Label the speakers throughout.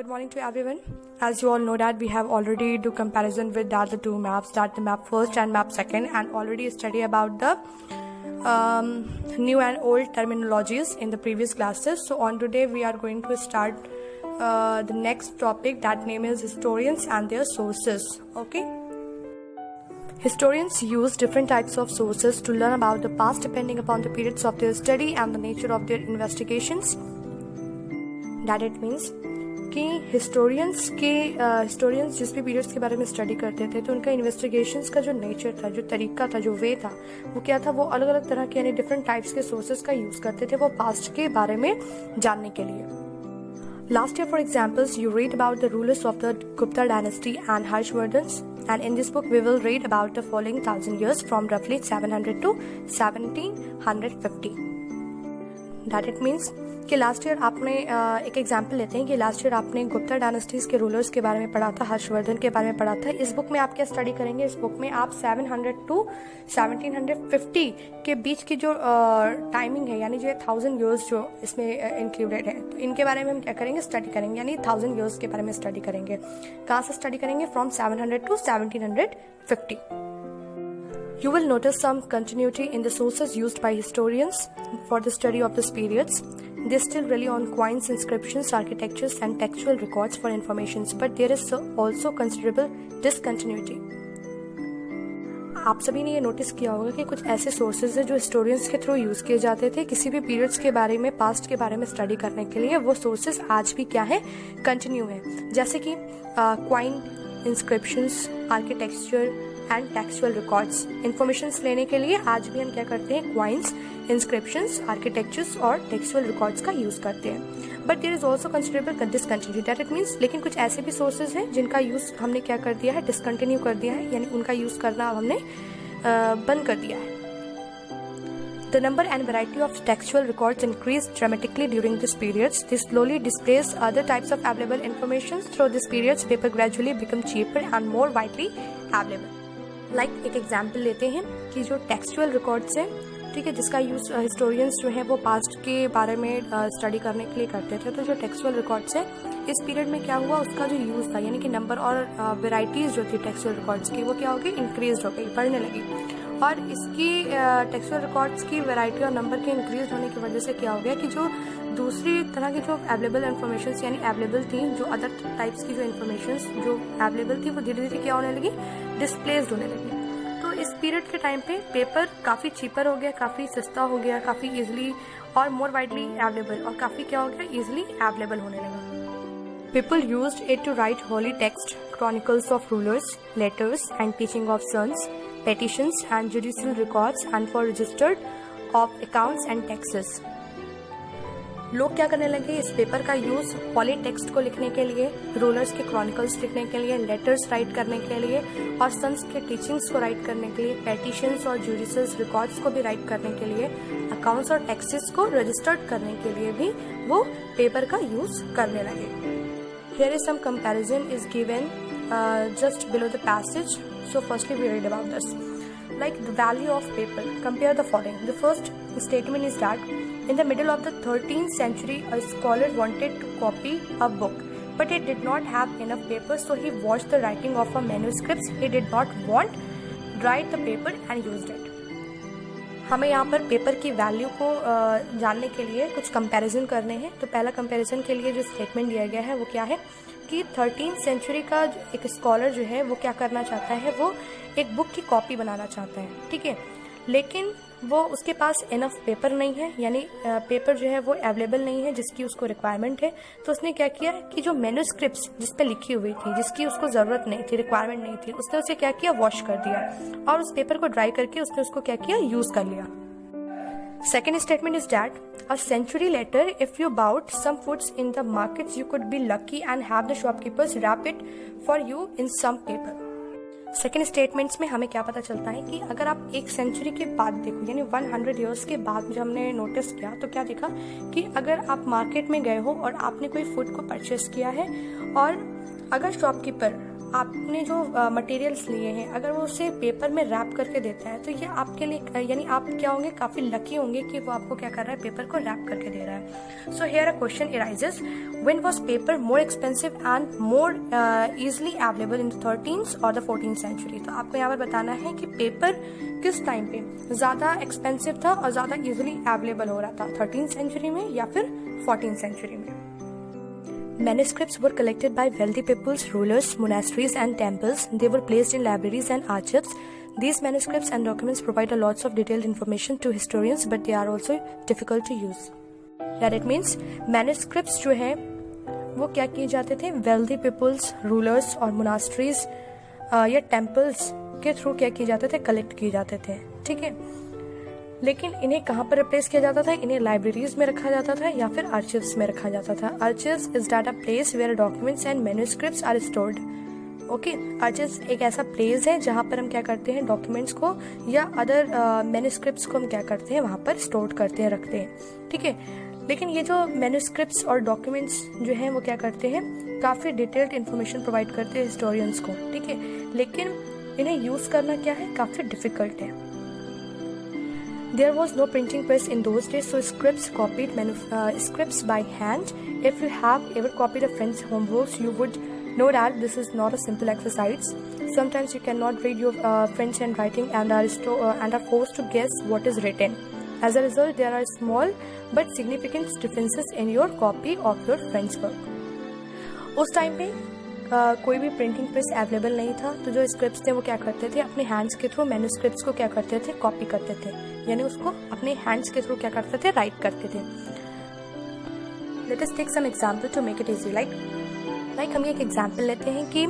Speaker 1: Good morning to everyone. As you all know that we have already do comparison with the other two maps, that the map first and map second, and already study about the new and old terminologies in the previous classes. So on today we are going to start the next topic, that name is historians and their sources. Okay. Historians use different types of sources to learn about the past depending upon the periods of their study and the nature of their investigations. That it means कि historians जिस भी periods के बारे में study करते थे तो उनका इन्वेस्टिगेशंस का जो नेचर था, जो तरीका था, जो वे था, वो क्या था, वो अलग अलग तरह के यानी डिफरेंट टाइप्स के सोर्सेज का यूज करते थे वो पास्ट के बारे में जानने के लिए. Last year, for examples, you read about the rulers of the Gupta dynasty and Harshvardhans, and in this book we will read about the following 1000 years from roughly 700 to 1750. That it means कि last year आपने एक example लेते हैं कि last year आपने Gupta dynasties के rulers के बारे में पढ़ा था, हर्षवर्धन के बारे में पढ़ा था. इस बुक में आप क्या स्टडी करेंगे? इस बुक में आप 700 टू 1750 के बीच की जो टाइमिंग है, यानी जो 1000 ईयर्स जो इसमें इंक्लूडेड है, तो इनके बारे में हम क्या करेंगे? स्टडी करेंगे, यानी 1000 ईयर्स के बारे में स्टडी करेंगे. कहाँ से स्टडी करेंगे? From 700 to 1750. You will notice some continuity in the sources used by historians for the study of these periods. They still rely on coins, inscriptions, architectures and textual records for information, but there is also considerable discontinuity. आप सभी ने ये notice किया होगा कि कुछ ऐसे sources हैं जो हिस्टोरियंस के थ्रू यूज किए जाते थे किसी भी पीरियड्स के बारे में, पास्ट के बारे में स्टडी करने के लिए. वो सोर्सेज आज भी क्या है? कंटिन्यू है. जैसे कि coin, inscriptions, architecture and textual records. Informations लेने के लिए आज भी हम क्या करते हैं? क्वाइंस, इंस्क्रिप्शंस, आर्किटेक्चर्स और टेक्सचुअल रिकॉर्ड्स का यूज करते हैं. But there is also considerable discontinuity. That it means लेकिन कुछ ऐसे भी सोर्सेज हैं जिनका यूज हमने क्या कर दिया है? डिसकंटिन्यू कर दिया है, यानी उनका यूज करना अब हमने बंद कर दिया है. The number and variety of textual records increased dramatically during this periods. This slowly displaced other types of available information. Through this periods, paper gradually become cheaper and more widely available. Like एक example लेते हैं कि जो textual records हैं, ठीक है, जिसका use historians जो है वो पास्ट के बारे में स्टडी करने के लिए करते थे. तो जो टेक्सचुअल रिकॉर्ड्स हैं इस पीरियड में क्या हुआ? उसका जो यूज था, यानी कि नंबर और वेराइटीज जो थी टेक्सचुअल रिकॉर्ड्स की, वो क्या हो गई? इंक्रीज हो गई, बढ़ने लगी. और इसकी टेक्सचुअल रिकॉर्ड्स की वैरायटी और नंबर के इंक्रीज होने की वजह से क्या हो गया कि जो दूसरी तरह की जो अवेलेबल इन्फॉर्मेशन यानी अवेलेबल थी, जो अदर टाइप्स की जो इन्फॉर्मेशन जो अवेलेबल थी, वो धीरे धीरे क्या होने लगी? डिस्प्लेस्ड होने लगी. तो इस पीरियड के टाइम पे पेपर काफ़ी चीपर हो गया, काफ़ी सस्ता हो गया, काफ़ी ईजिली और मोर वाइडली अवेलेबल, और काफ़ी क्या हो गया? ईजिली अवेलेबल होने लगा. People used it to write holy text, chronicles of rulers, letters and teaching of sons, petitions and judicial records, and for registered of accounts and taxes. लोग क्या करने लगे? इस पेपर का यूज होली टेक्स्ट को लिखने के लिए, रूलर्स के क्रॉनिकल्स लिखने के लिए, लेटर्स राइट करने के लिए, और सन्स के टीचिंग्स को राइट करने के लिए, पेटिशंस और जुडिशियल रिकॉर्ड्स को भी राइट करने के लिए, अकाउंट्स और टैक्सेस को रजिस्टर्ड करने के लिए भी वो पेपर का यूज करने लगे. Here is some comparison is given just below the passage. So firstly we read about this. Like the value of paper. Compare the following. The first statement is that in the middle of the 13th century, a scholar wanted to copy a book, but he did not have enough paper, so he watched the writing of a manuscript. He did not want write the paper and used it. हमें यहाँ पर paper की value को जानने के लिए कुछ comparison करने हैं. तो पहला कंपैरिजन के लिए जो स्टेटमेंट दिया गया है वो क्या है कि 13th सेंचुरी का एक स्कॉलर जो है वो क्या करना चाहता है? वो एक बुक की कॉपी बनाना चाहता है, ठीक है, लेकिन वो उसके पास इनफ पेपर नहीं है, यानी पेपर जो है वो अवेलेबल नहीं है जिसकी उसको रिक्वायरमेंट है. तो उसने क्या किया कि जो मैन्युस्क्रिप्ट्स जिस पे लिखी हुई थी, जिसकी उसको ज़रूरत नहीं थी, रिक्वायरमेंट नहीं थी, उसने उसे क्या किया? वॉश कर दिया, और उस पेपर को ड्राई करके उसने उसको क्या किया? यूज़ कर लिया. Second statement is that a century later, if you bought some foods in the markets, you could be lucky and have the shopkeepers wrap it for you in some paper. Second statements में हमें क्या पता चलता है कि अगर आप एक सेंचुरी के बाद देखो, यानी 100 ईयर्स के बाद जो हमने नोटिस किया, तो क्या देखा कि अगर आप मार्केट में गए हो और आपने कोई फूड को परचेस किया है, और अगर शॉपकीपर आपने जो मटेरियल्स लिए हैं अगर वो उसे पेपर में रैप करके देता है तो ये आपके लिए यानी आप क्या होंगे, काफ़ी लकी होंगे कि वो आपको क्या कर रहा है, पेपर को रैप करके दे रहा है। So here a question arises, when was paper more expensive and more easily available in the 13th और द 14th सेंचुरी। तो आपको यहाँ पर बताना है कि पेपर किस टाइम पे ज़्यादा एक्सपेंसिव था और ज़्यादा इजीली अवेलेबल हो रहा था, 13th सेंचुरी में या फिर 14th सेंचुरी में। Manuscripts were collected by wealthy peoples, rulers, monasteries and temples. They were placed in libraries and archives. These manuscripts and documents provide a lots of detailed information to historians, but they are also difficult to use. That it means manuscripts जो है वो क्या किए जाते थे, wealthy peoples, rulers और monasteries या temples के थ्रू क्या किए जाते थे, कलेक्ट किए जाते थे, ठीक है। लेकिन इन्हें कहाँ पर रिप्लेस किया जाता था, इन्हें लाइब्रेरीज में रखा जाता था या फिर आर्चिव्स में रखा जाता था। Archives is data place where documents and manuscripts are stored. Okay, archives एक ऐसा प्लेस है जहाँ पर हम क्या करते हैं, डॉक्यूमेंट्स को या अदर मैन्युस्क्रिप्ट्स को हम क्या करते हैं, वहाँ पर स्टोर करते हैं, रखते हैं, ठीक है। लेकिन ये जो मैन्युस्क्रिप्ट्स और डॉक्यूमेंट्स जो हैं वो क्या करते हैं, काफ़ी डिटेल्ड इन्फॉर्मेशन प्रोवाइड करते हैं हिस्टोरियंस को, ठीक है। लेकिन इन्हें यूज़ करना क्या है, काफ़ी डिफिकल्ट है। There was no printing press in those days, so scripts copied scripts by hand. If you have ever copied a friend's homeworks, you would know that this is not a simple exercise. Sometimes you cannot read your friend's handwriting and are forced to guess what is written. As a result, there are small but significant differences in your copy of your friend's work. उस time पे कोई भी printing press available नहीं था, तो जो scripts थे वो क्या करते थे, अपने हैंड्स के थ्रू मैन्युस्क्रिप्ट्स को क्या करते थे, कॉपी करते थे, यानी उसको अपने हैंड्स के थ्रू क्या करते थे, राइट करते थे। Let us take some example to make it easy. Like हम एक एग्जांपल लेते हैं कि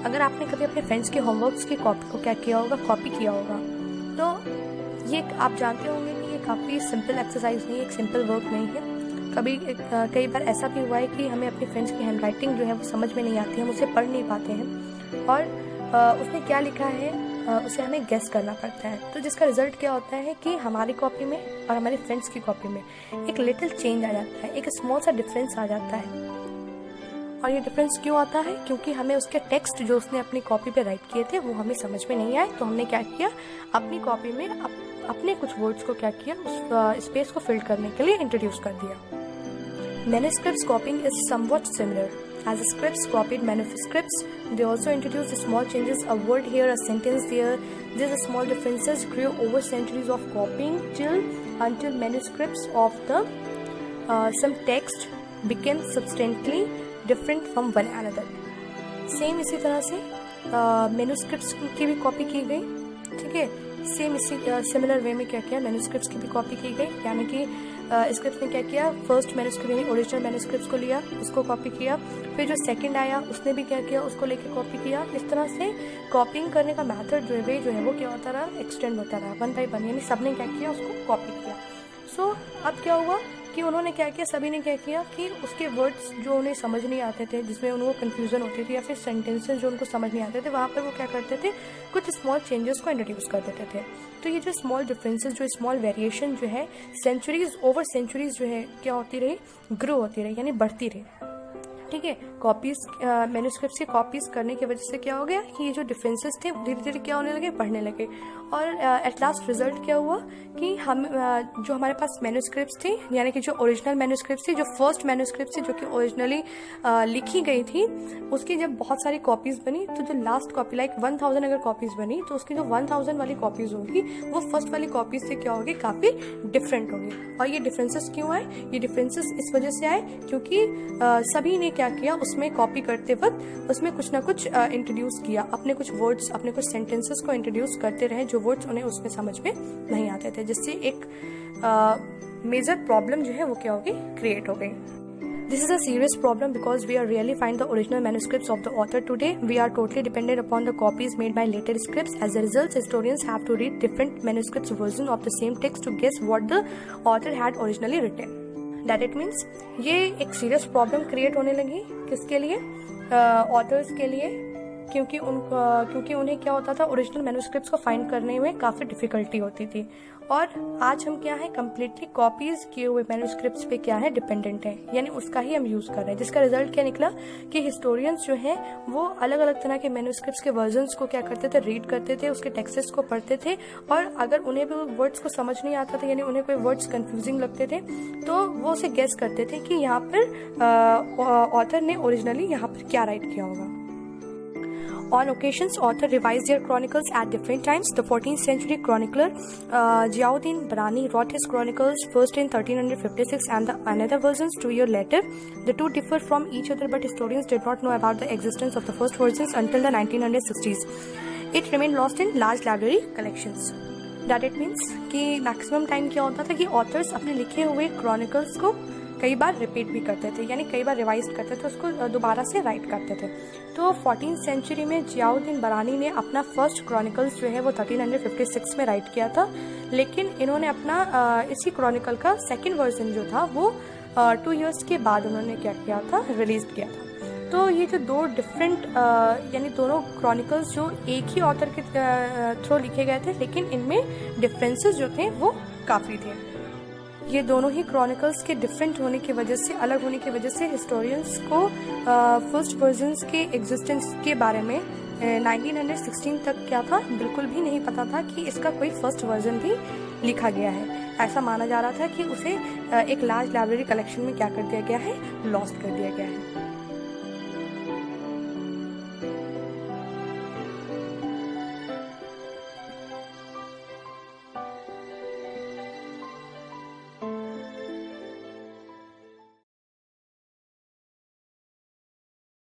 Speaker 1: अगर आपने कभी अपने फ्रेंड्स के होमवर्क्स की कॉपी को क्या किया होगा, कॉपी किया होगा, तो ये आप जानते होंगे कि ये काफ़ी सिंपल एक्सरसाइज नहीं है, एक सिंपल वर्क नहीं है। कई बार ऐसा भी हुआ है कि हमें अपने फ्रेंड्स की हैंडराइटिंग जो है वो समझ में नहीं आती, हम उसे पढ़ नहीं पाते हैं और उसने क्या लिखा है उसे हमें गेस करना पड़ता है। तो जिसका रिजल्ट क्या होता है कि हमारी कॉपी में और हमारे फ्रेंड्स की कॉपी में एक लिटिल चेंज आ जाता है, एक स्मॉल सा डिफरेंस आ जाता है। और ये डिफरेंस क्यों आता है, क्योंकि हमें उसके टेक्स्ट जो उसने अपनी कॉपी पे राइट किए थे वो हमें समझ में नहीं आए, तो हमने क्या किया, अपनी कॉपी में अपने कुछ वर्ड्स को क्या किया, उस स्पेस को फिल करने के लिए इंट्रोड्यूस कर दिया। Manuscripts copying is somewhat similar. As scripts copied manuscripts, they also introduced small changes, a word here, a sentence there. These small differences grew over centuries of copying until manuscripts of some text became substantially different from one another. Same इसी तरह से manuscripts की भी copy की गई, ठीक है। Same इसी सिमिलर वे में क्या किया, मैन्युस्क्रिप्ट्स की भी कॉपी की गई, यानी कि स्क्रिप्ट ने क्या किया, फर्स्ट मैन्युस्क्रिप्ट यानी ओरिजिनल मैन्युस्क्रिप्ट्स को लिया, उसको कॉपी किया, फिर जो सेकंड आया उसने भी क्या किया, उसको लेके कॉपी किया। इस तरह से कॉपिंग करने का मेथड जो है वो क्या होता रहा, एक्सटेंड होता रहा, वन बाई वन, यानी सबने क्या किया, उसको कॉपी किया। सो अब क्या हुआ कि उन्होंने क्या किया, सभी ने क्या किया कि उसके वर्ड्स जो उन्हें समझ नहीं आते थे, जिसमें उनको कन्फ्यूजन होती थी, या फिर सेंटेंसेस जो उनको समझ नहीं आते थे, वहाँ पर वो क्या करते थे, कुछ स्मॉल चेंजेस को इंट्रोड्यूस कर देते थे। तो ये जो स्मॉल डिफरेंसेस, जो स्मॉल वेरिएशन जो है, सेंचुरीज ओवर सेंचुरीज जो है क्या होती रही, ग्रो होती रही, यानी बढ़ती रही, ठीक है। कॉपीज मैन्युस्क्रिप्ट्स की कॉपीज करने की वजह से क्या हो गया कि ये जो डिफरेंसेस थे धीरे धीरे क्या होने लगे, बढ़ने लगे। और एट लास्ट रिजल्ट क्या हुआ कि हम जो हमारे पास मैन्युस्क्रिप्ट्स थी, यानी कि जो ओरिजिनल मैन्युस्क्रिप्ट्स थी, जो फर्स्ट मैन्युस्क्रिप्ट्स थी जो कि ओरिजिनली लिखी गई थी, उसकी जब बहुत सारी कॉपीज बनी, तो जो लास्ट कॉपी लाइक 1000 अगर कॉपीज बनी, तो उसकी जो 1000 वाली कॉपीज होगी वो फर्स्ट वाली कॉपीज से क्या होगी, काफ़ी डिफरेंट होगी। और ये डिफरेंसेस क्यों आए, ये डिफरेंसेस इस वजह से आए क्योंकि सभी ने क्या किया, उसमें कॉपी करते वक्त उसमें कुछ ना कुछ इंट्रोड्यूस किया, अपने कुछ वर्ड्स, अपने कुछ सेंटेंसेस को इंट्रोड्यूस करते रहे जो वर्ड्स उन्हें उसमें समझ में नहीं आते थे, जिससे एक मेजर प्रॉब्लम जो है वो क्या हो गई, क्रिएट हो गई। This is a serious problem because we rarely find the original manuscripts of the author today. We are totally dependent upon the copies made by later scripts. As a result, historians have to read different manuscripts versions of the same text to guess what the author had originally written. That it means ये एक serious problem create होने लगी, किसके लिए, authors के लिए, क्योंकि उन्हें क्या होता था, ओरिजिनल मैन्युस्क्रिप्ट्स को फाइंड करने में काफ़ी डिफिकल्टी होती थी। और आज हम क्या है, कम्प्लीटली कॉपीज किए हुए मैन्युस्क्रिप्ट्स पे क्या है, डिपेंडेंट है, यानी उसका ही हम यूज़ कर रहे हैं। जिसका रिजल्ट क्या निकला कि हिस्टोरियंस जो हैं वो अलग अलग तरह के मैन्युस्क्रिप्ट्स के वर्जन्स को क्या करते थे, रीड करते थे, उसके टेक्स्ट्स को पढ़ते थे, और अगर उन्हें भी वर्ड्स को समझ नहीं आता था, यानी उन्हें कोई वर्ड्स कंफ्यूजिंग लगते थे, तो वो उसे गेस करते थे कि यहाँ पर ऑथर ने ओरिजिनली यहाँ पर क्या राइट किया होगा। On occasions, author revised their chronicles at different times. The 14th century chronicler Ziauddin Barani wrote his chronicles first in 1356 and another versions 2 years later. The two differ from each other, but historians did not know about the existence of the first versions until the 1960s. It remained lost in large library collections. That it means कि maximum time क्या होता था कि authors अपने लिखे हुए chronicles को कई बार रिपीट भी करते थे, यानी कई बार रिवाइज करते थे, उसको दोबारा से राइट करते थे। तो 14th सेंचुरी में जियाउद्दीन बरानी ने अपना फर्स्ट क्रॉनिकल्स जो है वो 1356 में राइट किया था, लेकिन इन्होंने अपना इसी क्रॉनिकल का सेकंड वर्जन जो था वो 2 इयर्स के बाद उन्होंने क्या किया था, रिलीज किया था। तो ये जो दो डिफरेंट यानी दोनों क्रॉनिकल्स जो एक ही ऑथर के थ्रू लिखे गए थे, लेकिन इनमें डिफरेंसेस जो थे वो काफ़ी थे। ये दोनों ही क्रॉनिकल्स के डिफरेंट होने की वजह से, अलग होने की वजह से हिस्टोरियंस को फर्स्ट वर्जन्स के एग्जिस्टेंस के बारे में 1916 तक क्या था, बिल्कुल भी नहीं पता था कि इसका कोई फर्स्ट वर्जन भी लिखा गया है। ऐसा माना जा रहा था कि उसे एक लार्ज लाइब्रेरी कलेक्शन में क्या कर दिया गया है, लॉस्ट कर दिया गया है।